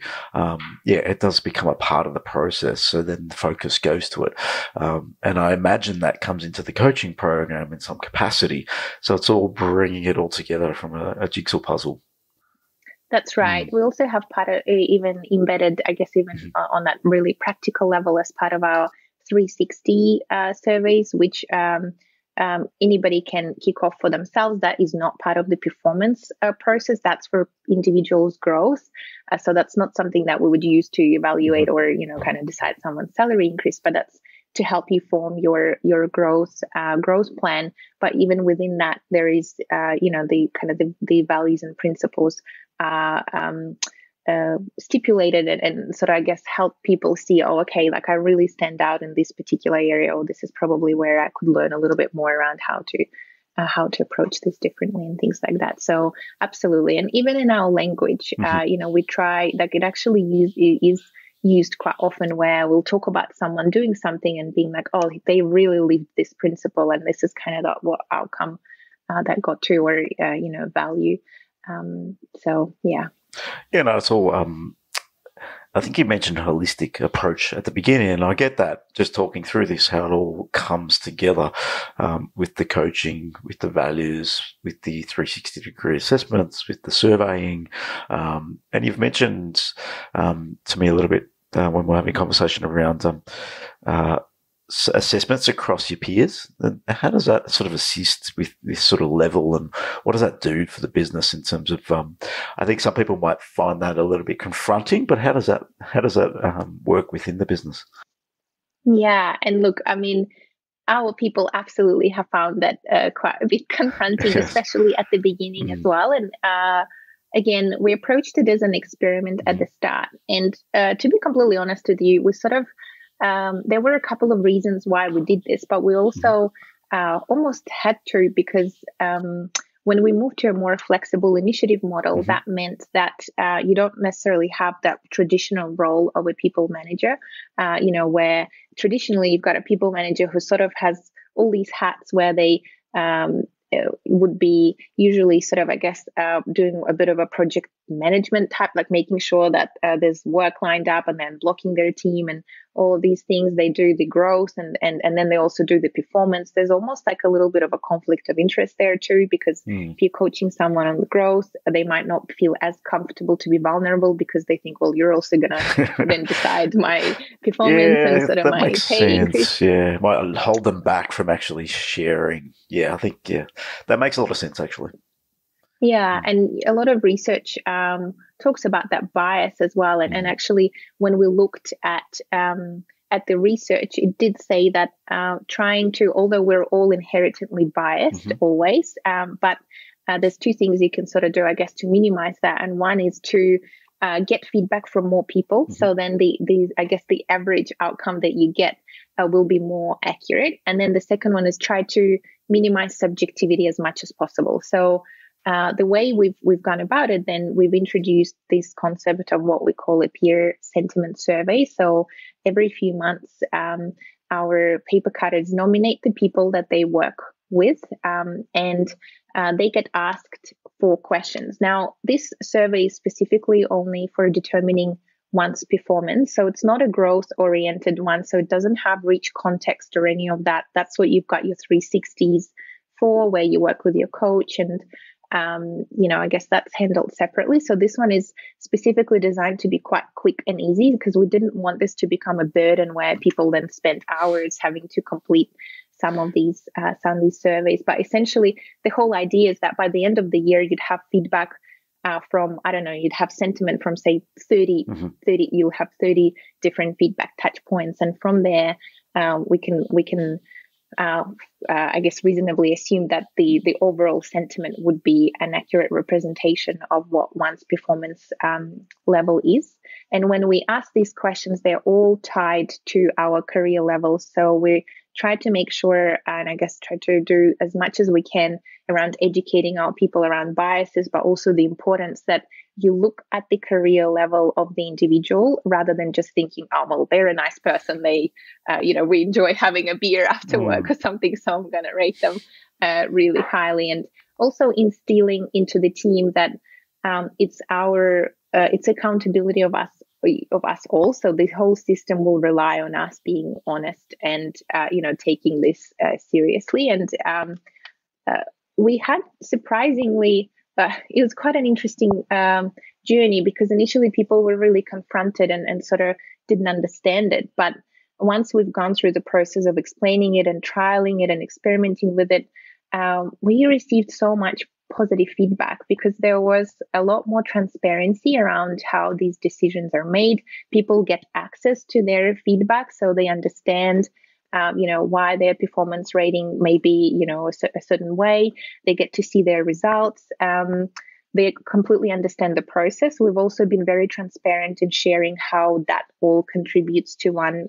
It does become a part of the process. So then the focus goes to it. And I imagine that comes into the coaching program in some capacity. So it's all bringing it all together from a jigsaw puzzle. That's right. We also have part of even embedded, I guess, even on that really practical level as part of our 360 surveys, which anybody can kick off for themselves. That is not part of the performance process. That's for individuals' growth. So that's not something that we would use to evaluate or, kind of decide someone's salary increase, but that's to help you form your growth plan. But even within that, there is, the values and principles stipulated and sort of, I guess, help people see, oh, okay, like I really stand out in this particular area, or this is probably where I could learn a little bit more around how to approach this differently and things like that. So absolutely. And even in our language, we try, like it actually is used quite often where we'll talk about someone doing something and being like, oh, they really lived this principle and this is kind of what outcome that got to, or, value. So, yeah. Yeah, no, it's all, I think you mentioned holistic approach at the beginning, and I get that just talking through this, how it all comes together with the coaching, with the values, with the 360-degree assessments, with the surveying. And you've mentioned to me a little bit when we're having a conversation around assessments across your peers. And how does that sort of assist with this sort of level, and what does that do for the business in terms of, I think some people might find that a little bit confronting, but how does that work within the business? Yeah. And look, I mean, our people absolutely have found that quite a bit confronting, especially at the beginning as well. And again, we approached it as an experiment at the start. And to be completely honest with you, we sort of, there were a couple of reasons why we did this, but we also almost had to, because when we moved to a more flexible initiative model, that meant that you don't necessarily have that traditional role of a people manager, where traditionally you've got a people manager who sort of has all these hats where they would be usually sort of, I guess, doing a bit of a project management type, like making sure that there's work lined up and then blocking their team and all of these things. They do the growth and then they also do the performance. There's almost like a little bit of a conflict of interest there too, because if you're coaching someone on the growth, they might not feel as comfortable to be vulnerable because they think, well, you're also going to then decide my performance and sort of my pay increase. Yeah, might hold them back from actually sharing. Yeah, I think, that makes a lot of sense actually. Yeah, and a lot of research talks about that bias as well. And actually, when we looked at the research, it did say that trying to, although we're all inherently biased always, but there's two things you can sort of do, I guess, to minimize that. And one is to get feedback from more people. So then the average outcome that you get will be more accurate. And then the second one is try to minimize subjectivity as much as possible. So the way we've gone about it, then we've introduced this concept of what we call a peer sentiment survey. So every few months, our paper cutters nominate the people that they work with, and they get asked 4 questions. Now, this survey is specifically only for determining one's performance. So it's not a growth-oriented one. So it doesn't have rich context or any of that. That's what you've got your 360s for, where you work with your coach and I guess that's handled separately. So this one is specifically designed to be quite quick and easy, because we didn't want this to become a burden where people then spend hours having to complete some of these surveys. But essentially, the whole idea is that by the end of the year, you'd have feedback from, I don't know, you'd have sentiment from say 30, you'll have 30 different feedback touch points. And from there, we can I guess reasonably assume that the overall sentiment would be an accurate representation of what one's performance level is. And when we ask these questions, they're all tied to our career levels. So we try to make sure, and I guess try to do as much as we can around educating our people around biases, but also the importance that you look at the career level of the individual rather than just thinking, oh, well, they're a nice person. They, we enjoy having a beer after work or something. So I'm going to rate them really highly. And also instilling into the team that it's accountability of us all. So the whole system will rely on us being honest and, taking this seriously. And we had surprisingly, it was quite an interesting journey, because initially people were really confronted and sort of didn't understand it. But once we've gone through the process of explaining it and trialing it and experimenting with it, we received so much positive feedback because there was a lot more transparency around how these decisions are made. People get access to their feedback, so they understand why their performance rating may be, a certain way. They get to see their results. They completely understand the process. We've also been very transparent in sharing how that all contributes to one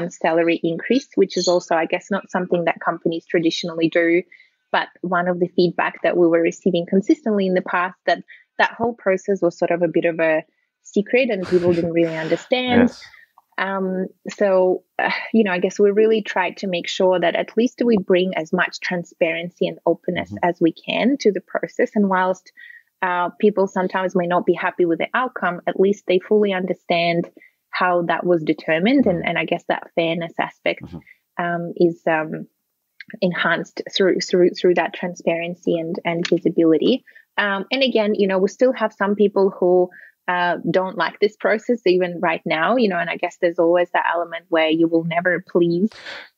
salary increase, which is also, I guess, not something that companies traditionally do. But one of the feedback that we were receiving consistently in the past, that whole process was sort of a bit of a secret and people didn't really understand. Yes. I guess we really tried to make sure that at least we bring as much transparency and openness as we can to the process. And whilst people sometimes may not be happy with the outcome, at least they fully understand how that was determined. And I guess that fairness aspect is enhanced through that transparency and visibility. And again, we still have some people who don't like this process even right now, and I guess there's always that element where you will never please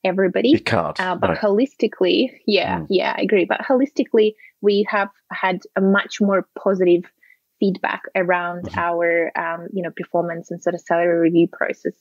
everybody. You can't. But holistically, I agree. But holistically, we have had a much more positive feedback around our, performance and sort of salary review process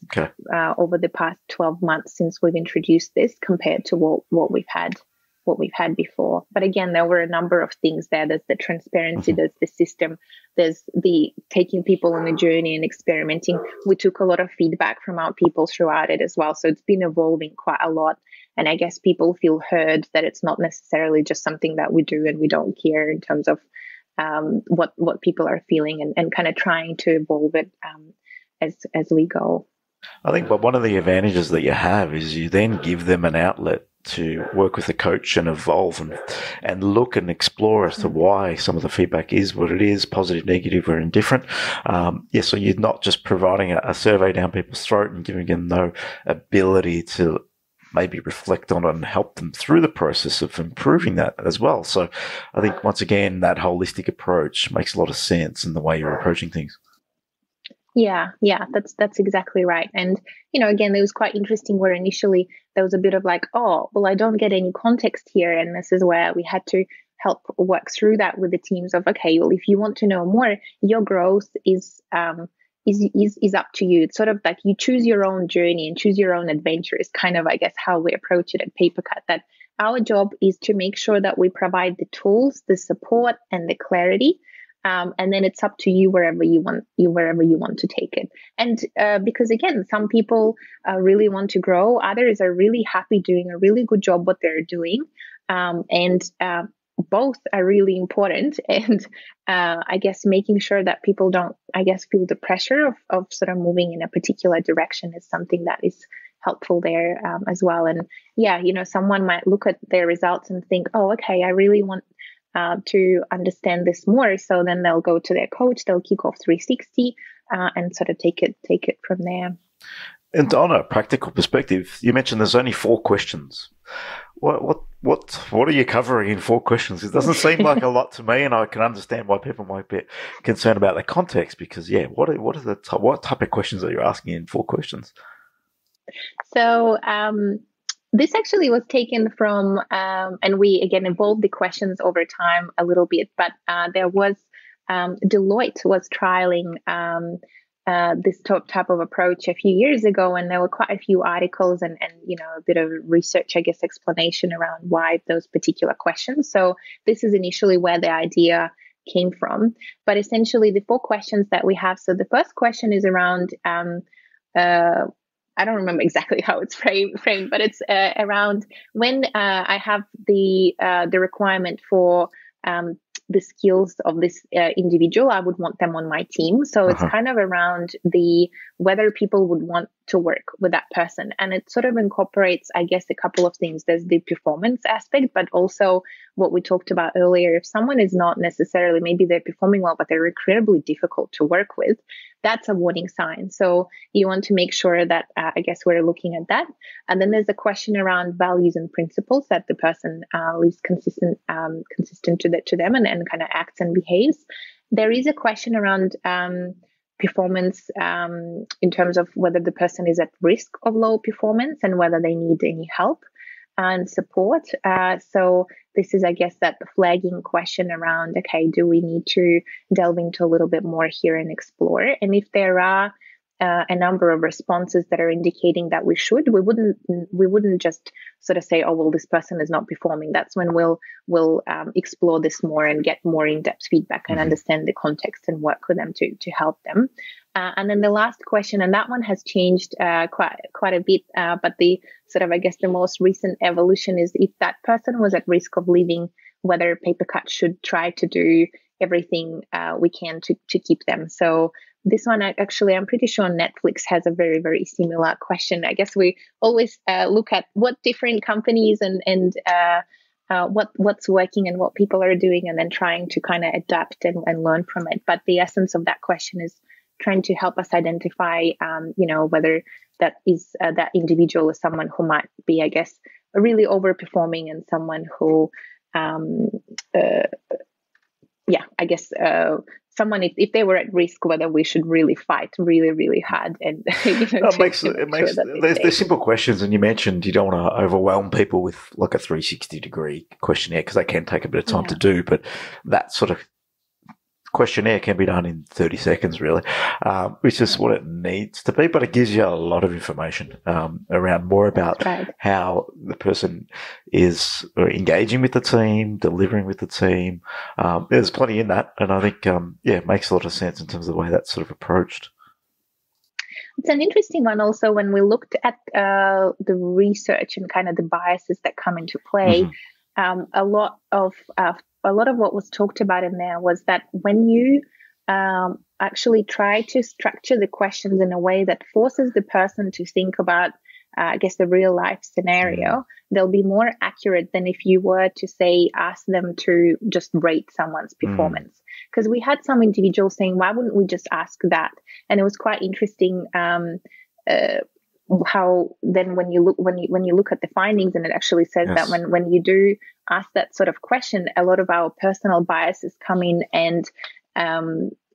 over the past 12 months since we've introduced this compared to what we've had before. But again, there were a number of things there. There's the transparency, there's the system, there's the taking people on the journey and experimenting. We took a lot of feedback from our people throughout it as well. So it's been evolving quite a lot. And I guess people feel heard, that it's not necessarily just something that we do and we don't care in terms of what people are feeling, and kind of trying to evolve it as we go. I think one of the advantages that you have is you then give them an outlet to work with a coach and evolve and look and explore as to why some of the feedback is what it is, positive, negative, or indifferent. So you're not just providing a survey down people's throat and giving them no ability to maybe reflect on it and help them through the process of improving that as well. So I think, once again, that holistic approach makes a lot of sense in the way you're approaching things. Yeah, that's exactly right. And, again, it was quite interesting where initially there was a bit of like, oh, well, I don't get any context here. And this is where we had to help work through that with the teams of, okay, well, if you want to know more, your growth is up to you. It's sort of like you choose your own journey and choose your own adventure is kind of, I guess, how we approach it at PaperCut, that our job is to make sure that we provide the tools, the support, and the clarity. And then it's up to you wherever you want to take it. And because again, some people really want to grow, others are really happy doing a really good job what they're doing, and both are really important. And I guess making sure that people don't, I guess, feel the pressure of sort of moving in a particular direction is something that is helpful there as well. And someone might look at their results and think, oh, okay, I really want to understand this more. So then they'll go to their coach, they'll kick off 360 and sort of take it from there. And on a practical perspective, you mentioned there's only 4 questions. What are you covering in 4 questions? It doesn't seem like a lot to me, and I can understand why people might be concerned about the context because, what type of questions are you asking in 4 questions? So this actually was taken from, and we again evolved the questions over time a little bit, but there was Deloitte was trialing this type of approach a few years ago, and there were quite a few articles and a bit of research, I guess, explanation around why those particular questions. So this is initially where the idea came from. But essentially, the 4 questions that we have. So the first question is around. I don't remember exactly how it's framed, but it's around when I have the requirement for the skills of this individual, I would want them on my team. So it's kind of around whether people would want to work with that person. And it sort of incorporates, I guess, a couple of things. There's the performance aspect, but also what we talked about earlier. If someone is not necessarily, maybe they're performing well, but they're incredibly difficult to work with, that's a warning sign. So you want to make sure that, I guess, we're looking at that. And then there's a question around values and principles that the person leaves consistent to them and kind of acts and behaves. There is a question around performance in terms of whether the person is at risk of low performance and whether they need any help and support. So this is, I guess, that flagging question around, okay, do we need to delve into a little bit more here and explore? And if there are a number of responses that are indicating that we wouldn't just sort of say, oh, well, this person is not performing. That's when we'll explore this more and get more in-depth feedback and understand the context and work with them to help them. And then the last question, and that one has changed quite a bit, but the sort of, I guess, the most recent evolution is if that person was at risk of leaving, whether PaperCut should try to do everything we can to keep them. So this one, actually, I'm pretty sure Netflix has a very, very similar question. I guess we always look at what different companies and what's working and what people are doing, and then trying to kind of adapt and learn from it. But the essence of that question is trying to help us identify, whether that is that individual is someone who might be, I guess, really overperforming, and someone who, someone if they were at risk, whether we should really fight really, really hard and there's simple questions, and you mentioned you don't want to overwhelm people with like a 360-degree questionnaire because they can take a bit of time to do, but that sort of questionnaire can be done in 30 seconds, really, which is what it needs to be. But it gives you a lot of information around more about how the person is engaging with the team, delivering with the team. There's plenty in that, and I think, it makes a lot of sense in terms of the way that's sort of approached. It's an interesting one also when we looked at the research and kind of the biases that come into play. A lot of what was talked about in there was that when you actually try to structure the questions in a way that forces the person to think about, the real life scenario, they'll be more accurate than if you were to say, ask them to just rate someone's performance. Because we had some individuals saying, why wouldn't we just ask that? And it was quite interesting how then when you look at the findings, and it actually says that when you do ask that sort of question, a lot of our personal biases come in, and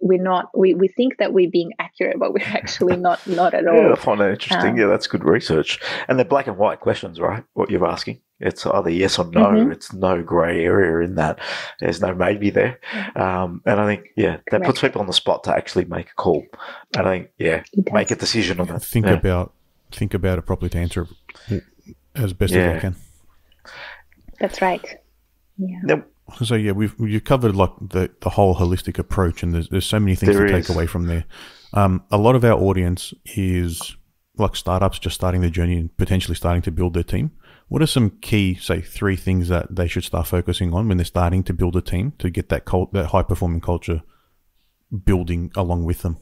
we think that we're being accurate, but we're actually not at all. I find that interesting. That's good research. And they're black and white questions, right? What you're asking. It's either yes or no. It's no grey area in that. There's no maybe there. And I think, that puts people on the spot to actually make a call. And I think, make a decision on that. Think about it properly to answer as best as I can. That's right. Yeah. Now, so you've covered like the whole holistic approach, and there's so many things to take away from there. A lot of our audience is like startups just starting their journey and potentially starting to build their team. What are some key, say, 3 things that they should start focusing on when they're starting to build a team to get that high performing culture building along with them?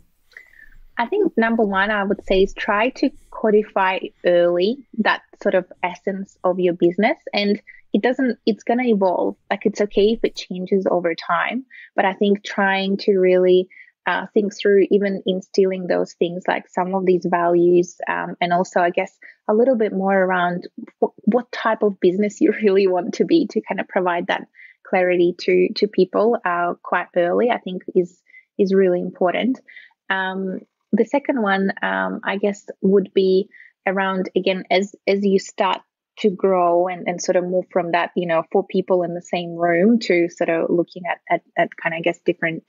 I think number one, I would say, is try to codify early that sort of essence of your business. And it's going to evolve. Like, it's okay if it changes over time, but I think trying to really think through even instilling those things like some of these values, and also, I guess, a little bit more around what type of business you really want to be, to kind of provide that clarity to people quite early, I think is really important. The second one, I guess, would be around, again, as you start to grow and sort of move from that, 4 people in the same room to sort of looking at kind of, I guess, different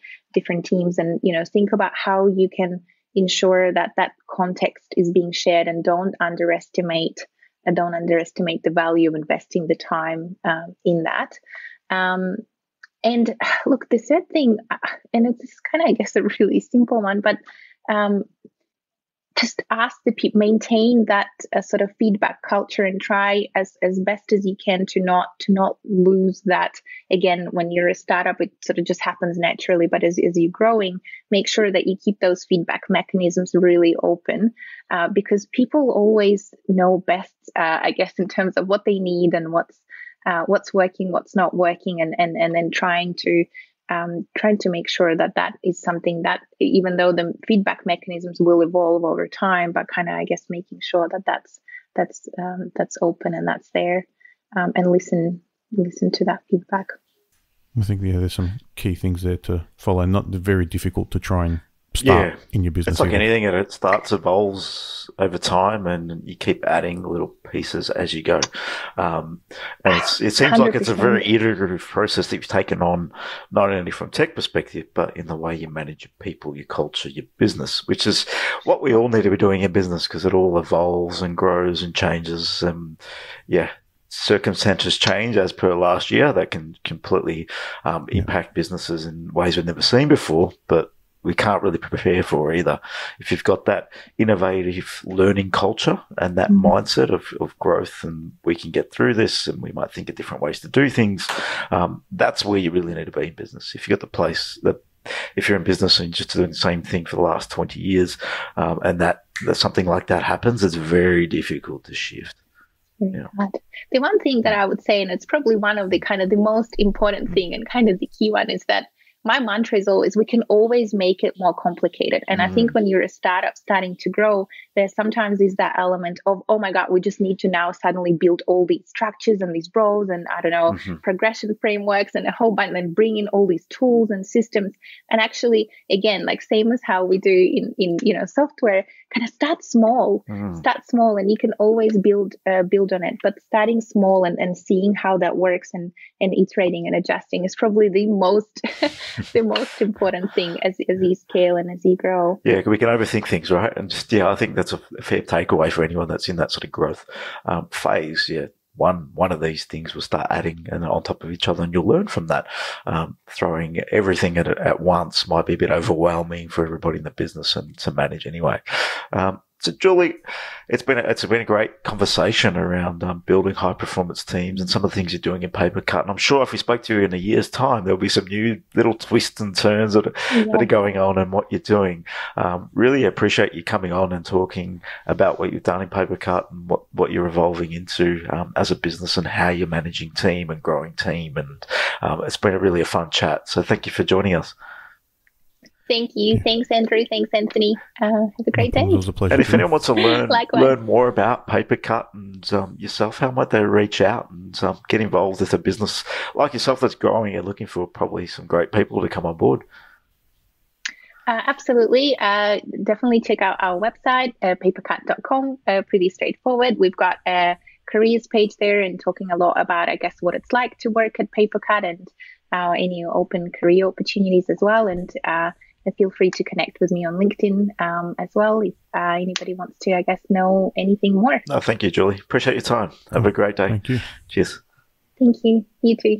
teams, and, think about how you can ensure that context is being shared, and don't underestimate the value of investing the time in that. And look, the third thing, and it's kind of, I guess, a really simple one, but just ask the people, maintain that sort of feedback culture, and try as best as you can to not lose that. Again, when you're a startup, it sort of just happens naturally, but as you're growing, make sure that you keep those feedback mechanisms really open, because people always know best, I guess, in terms of what they need and what's working, what's not working, and then trying to make sure that is something that, even though the feedback mechanisms will evolve over time, but kind of, I guess, making sure that's open and that's there, and listen to that feedback. I think there's some key things there to follow. Not very difficult to try and start in your business. It's like anything, it starts, evolves over time, and you keep adding little pieces as you go. And it seems 100%. Like it's a very iterative process that you've taken on, not only from tech perspective, but in the way you manage your people, your culture, your business, which is what we all need to be doing in business, because it all evolves and grows and changes. Circumstances change as per last year. That can completely impact businesses in ways we've never seen before, but we can't really prepare for either. If you've got that innovative learning culture and that mindset of growth, and we can get through this, and we might think of different ways to do things, that's where you really need to be in business. If you've got the place that, if you're in business and just doing the same thing for the last 20 years, and that something like that happens, it's very difficult to shift. Yeah. The one thing that I would say, and it's probably one of the kind of the most important thing and kind of the key one, is that my mantra is always, we can always make it more complicated. And I think when you're a startup starting to grow, there sometimes is that element of, oh my God, we just need to now suddenly build all these structures and these roles and progression frameworks and a whole bunch, and bring in all these tools and systems. And actually, again, like same as how we do in software, kind of start small, and you can always build on it. But starting small and seeing how that works and iterating and adjusting is probably the most the most important thing as you scale and as you grow. Yeah, we can overthink things, right? And just, I think that's a fair takeaway for anyone that's in that sort of growth phase. Yeah. One of these things will start adding and on top of each other, and you'll learn from that. Throwing everything at once might be a bit overwhelming for everybody in the business and to manage anyway. So, Julie, it's been a great conversation around building high performance teams and some of the things you're doing in PaperCut. And I'm sure if we spoke to you in a year's time, there'll be some new little twists and turns that are going on and what you're doing. Really appreciate you coming on and talking about what you've done in PaperCut and what you're evolving into as a business and how you're managing team and growing team. And it's been really a fun chat. So thank you for joining us. Thank you. Thanks, Andrew. Thanks, Anthony. Have a great day. It was a pleasure. And if anyone wants to learn more about PaperCut and yourself, how might they reach out and get involved with a business like yourself that's growing and looking for probably some great people to come on board? Absolutely. Definitely check out our website, papercut.com. Pretty straightforward. We've got a careers page there and talking a lot about, I guess, what it's like to work at PaperCut and any open career opportunities as well. And feel free to connect with me on LinkedIn as well if anybody wants to, I guess, know anything more. No, thank you, Julie. Appreciate your time. Have a great day. Thank you. Cheers. Thank you. You too.